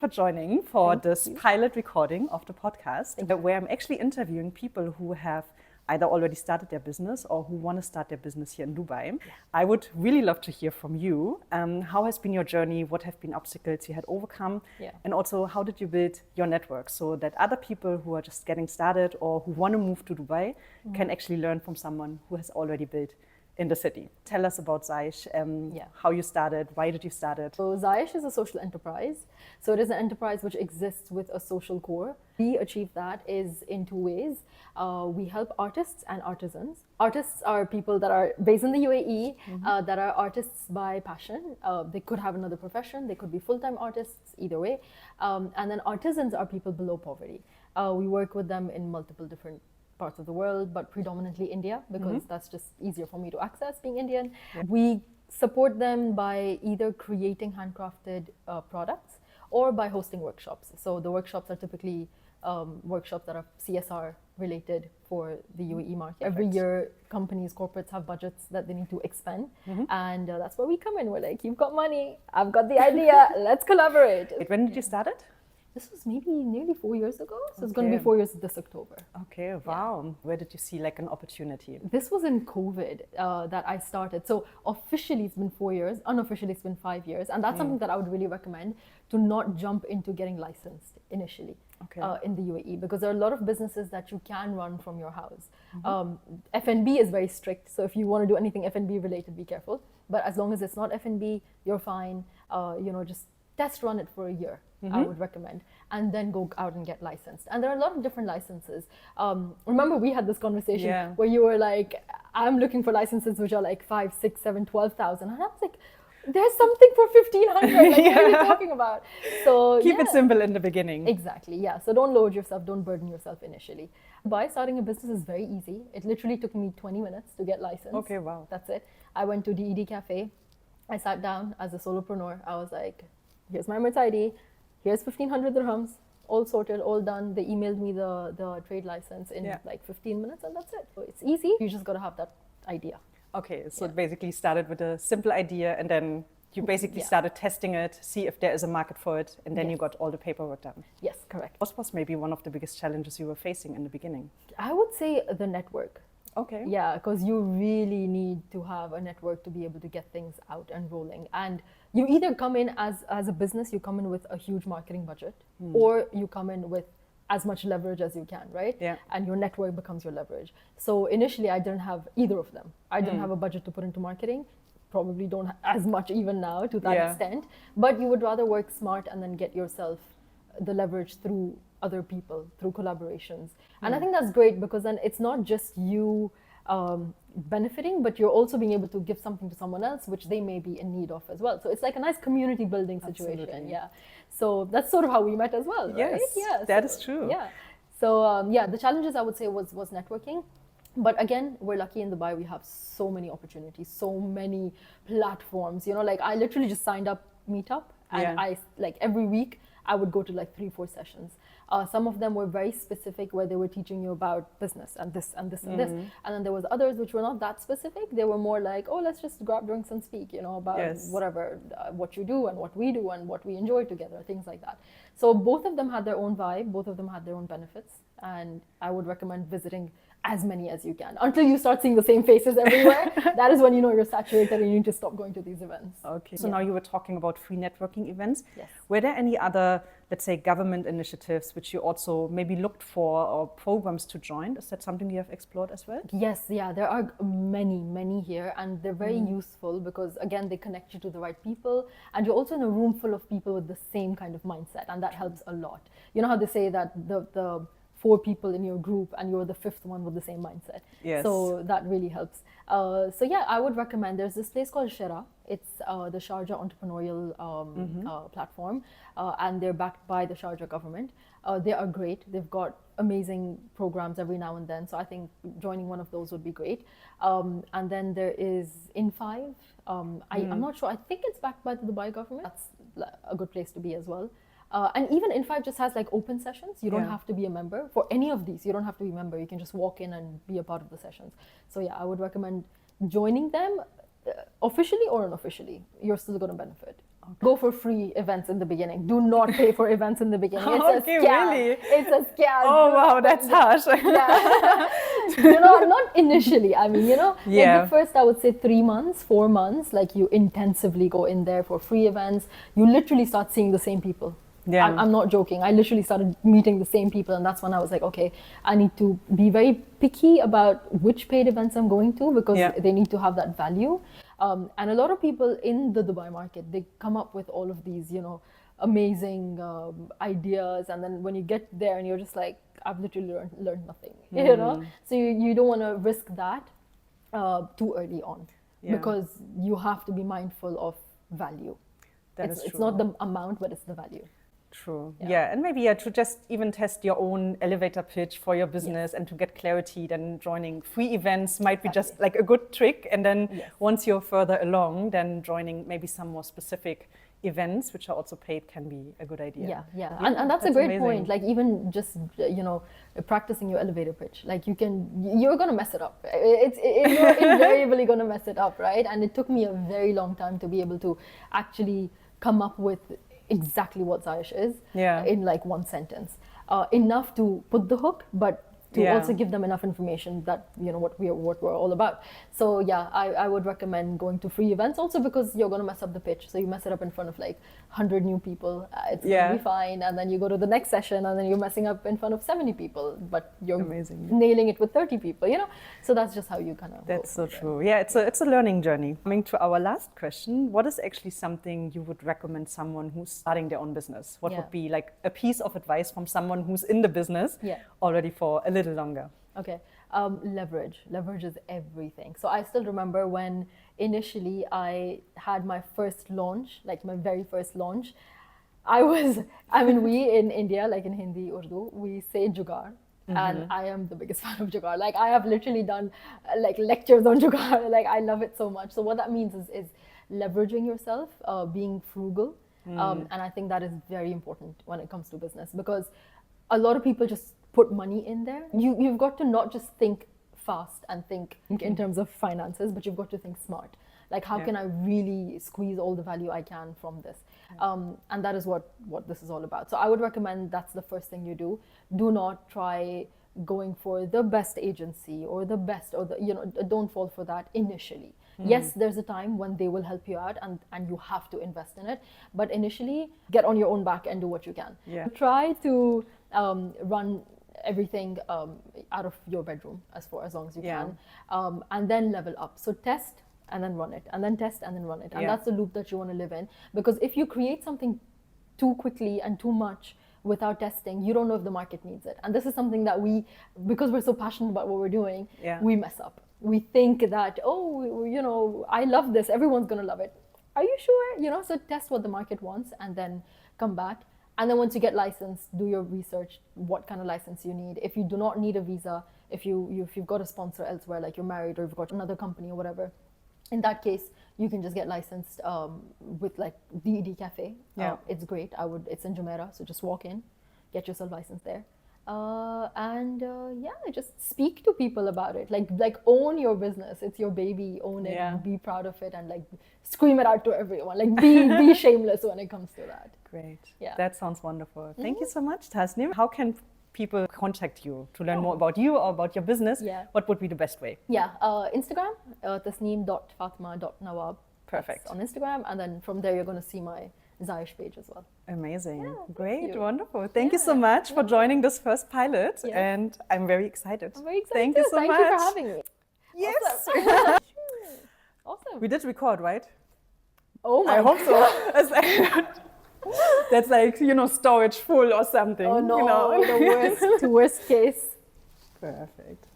for joining for Thank this you. pilot recording of the podcast, where I'm actually interviewing people who have either already started their business or who want to start their business here in Dubai. I would really love to hear from you. How has been your journey? What have been obstacles you had overcome? And also, how did you build your network so that other people who are just getting started or who want to move to Dubai can actually learn from someone who has already built in the city? Tell us about Zaish, how you started, why did you start it? So Zaish is a social enterprise. So it is an enterprise which exists with a social core. We achieve that is in two ways. We help artists and artisans. Artists are people that are based in the UAE, that are artists by passion. They could have another profession, they could be full-time artists, either way. And then artisans are people below poverty. We work with them in multiple different parts of the world, but predominantly India, because that's just easier for me to access being Indian. We support them by either creating handcrafted products or by hosting workshops. So the workshops are typically workshops that are CSR related for the UAE market. Every year, companies, corporates have budgets that they need to expend, and that's where we come in. We're like, you've got money, I've got the idea, let's collaborate. When did you start it? This was maybe nearly 4 years ago, so it's going to be 4 years this October. Okay, wow. Yeah. Where did you see like an opportunity? This was in COVID that I started. So officially it's been 4 years, unofficially it's been 5 years. And that's something that I would really recommend, to not jump into getting licensed initially in the UAE, because there are a lot of businesses that you can run from your house. F&B is very strict. So if you want to do anything F&B related, be careful. But as long as it's not F&B, you're fine. Just test run it for a year. I would recommend, and then go out and get licensed. And there are a lot of different licenses. Remember, we had this conversation where you were like, I'm looking for licenses which are like 5, 6, 7, 12,000. And I was like, there's something for 1,500. Like, what are you talking about? So keep it simple in the beginning. Exactly, yeah. So don't load yourself, don't burden yourself initially. By starting a business is very easy. It literally took me 20 minutes to get licensed. Okay, wow. That's it. I went to DED Cafe. I sat down as a solopreneur. I was like, here's my Emirates ID. Here's 1,500 dirhams, all sorted, all done. They emailed me the trade license in like 15 minutes, and that's it. So it's easy. You just got to have that idea. Okay, so it basically started with a simple idea, and then you basically started testing it, see if there is a market for it, and then you got all the paperwork done. Yes, correct. What was maybe one of the biggest challenges you were facing in the beginning? I would say the network. Okay. Yeah, because you really need to have a network to be able to get things out and rolling. And you either come in as a business, you come in with a huge marketing budget, or you come in with as much leverage as you can, right? Yeah. And your network becomes your leverage. So initially, I didn't have either of them. I didn't have a budget to put into marketing. Probably don't have as much even now to that extent. But you would rather work smart and then get yourself the leverage through other people, through collaborations. And I think that's great, because then it's not just you benefiting, but you're also being able to give something to someone else which they may be in need of as well. So it's like a nice community building situation. Absolutely. Yeah. So that's sort of how we met as well, right? Yes, that is true. Yeah. So the challenges I would say was networking. But again, we're lucky in Dubai. We have so many opportunities, so many platforms. Like I literally just signed up Meetup, and I like every week I would go to like 3-4 sessions. Some of them were very specific, where they were teaching you about business and this and this and this. And then there was others which were not that specific. They were more like, oh, let's just grab drinks and speak, about whatever, what you do and what we do and what we enjoy together, things like that. So both of them had their own vibe. Both of them had their own benefits. And I would recommend visiting as many as you can until you start seeing the same faces everywhere. That is when you know you're saturated and you need to stop going to these events. Okay. So now you were talking about free networking events. Yes. Were there any other, let's say, government initiatives which you also maybe looked for, or programs to join? Is that something you have explored as well? Yes, there are many here, and they're very useful because, again, they connect you to the right people, and you're also in a room full of people with the same kind of mindset, and that helps a lot. You know how they say that the 4 people in your group and you're the 5th one with the same mindset. Yes. So that really helps. I would recommend, there's this place called Shera. It's the Sharjah entrepreneurial platform, and they're backed by the Sharjah government. They are great. They've got amazing programs every now and then. So I think joining one of those would be great. And then there is In5. I'm not sure. I think it's backed by the Dubai government. That's a good place to be as well. And even In5 just has like open sessions. You don't have to be a member for any of these. You don't have to be a member. You can just walk in and be a part of the sessions. So I would recommend joining them officially or unofficially. You're still going to benefit. Go for free events in the beginning. Do not pay for events in the beginning. It's Okay, a scam. really? It's a scam. Oh, wow, that's harsh. Yeah. Not initially. I mean, like the first, I would say 3 months, 4 months, like you intensively go in there for free events. You literally start seeing the same people. Yeah. I'm not joking. I literally started meeting the same people, and that's when I was like, okay, I need to be very picky about which paid events I'm going to, because they need to have that value. And a lot of people in the Dubai market, they come up with all of these, amazing ideas, and then when you get there and you're just like, I've literally learned nothing, So you don't want to risk that too early on, because you have to be mindful of value. It's not the amount, but it's the value. True. Yeah. And maybe to just even test your own elevator pitch for your business and to get clarity, then joining free events might be just like a good trick. And then once you're further along, then joining maybe some more specific events, which are also paid, can be a good idea. Yeah. And that's a great amazing point. Like even just, practicing your elevator pitch, like you're going to mess it up. You're invariably going to mess it up, right? And it took me a very long time to be able to actually come up with exactly what Zaish is in like one sentence. Enough to put the hook, but to also give them enough information that what we're all about. So I would recommend going to free events, also because you're going to mess up the pitch. So you mess it up in front of like 100 new people, it's going to be fine. And then you go to the next session and then you're messing up in front of 70 people, but you're nailing it with 30 people, So that's just how you kind of That's so true. Yeah, it's a learning journey. Coming to our last question, what is actually something you would recommend someone who's starting their own business? What would be like a piece of advice from someone who's in the business already for a little longer? Okay. Leverage is everything. So I still remember when initially I had my first launch, like my very first launch. We in India, like in Hindi, Urdu, we say Jugaar. And I am the biggest fan of Jugaar. Like I have literally done like lectures on Jugaar. Like I love it so much. So what that means is leveraging yourself, being frugal. And I think that is very important when it comes to business, because a lot of people just put money in there. You've got to not just think fast and think in terms of finances, but you've got to think smart. Like how can I really squeeze all the value I can from this? And that is what this is all about. So I would recommend that's the first thing you do. Do not try going for the best agency or the best, or don't fall for that initially. Yes, there's a time when they will help you out and you have to invest in it. But initially, get on your own back and do what you can. Try to run everything out of your bedroom as long as you can, and then level up. So test and then run it, and then test and then run it. And that's the loop that you want to live in, because if you create something too quickly and too much without testing, you don't know if the market needs it. And this is something that because we're so passionate about what we're doing, we mess up. We think that, I love this, everyone's going to love it. Are you sure? So test what the market wants and then come back. And then once you get licensed, do your research, what kind of license you need. If you do not need a visa, if you've got a sponsor elsewhere, like you're married or you've got another company or whatever, in that case, you can just get licensed with like DED Cafe. It's great. It's in Jumeirah, so just walk in, get yourself licensed there. Just speak to people about it. Like own your business. It's your baby. Own it. Be proud of it, and like scream it out to everyone. Like be shameless when it comes to that. Great. Yeah. That sounds wonderful. Thank you so much, Tasneem. How can people contact you to learn more about you or about your business? What would be the best way? Instagram, tasneem.fatma.nawab. Perfect. That's on Instagram, and then from there you're going to see my Zaish page as well. Amazing. Great. Wonderful. Thank you so much for joining this first pilot. And I'm very excited. I'm very excited. Thank you so much. Thank you for having me. Yes. Awesome. We did record, right? Oh my I hope so. That's like, storage full or something. Oh no, the worst case. Perfect.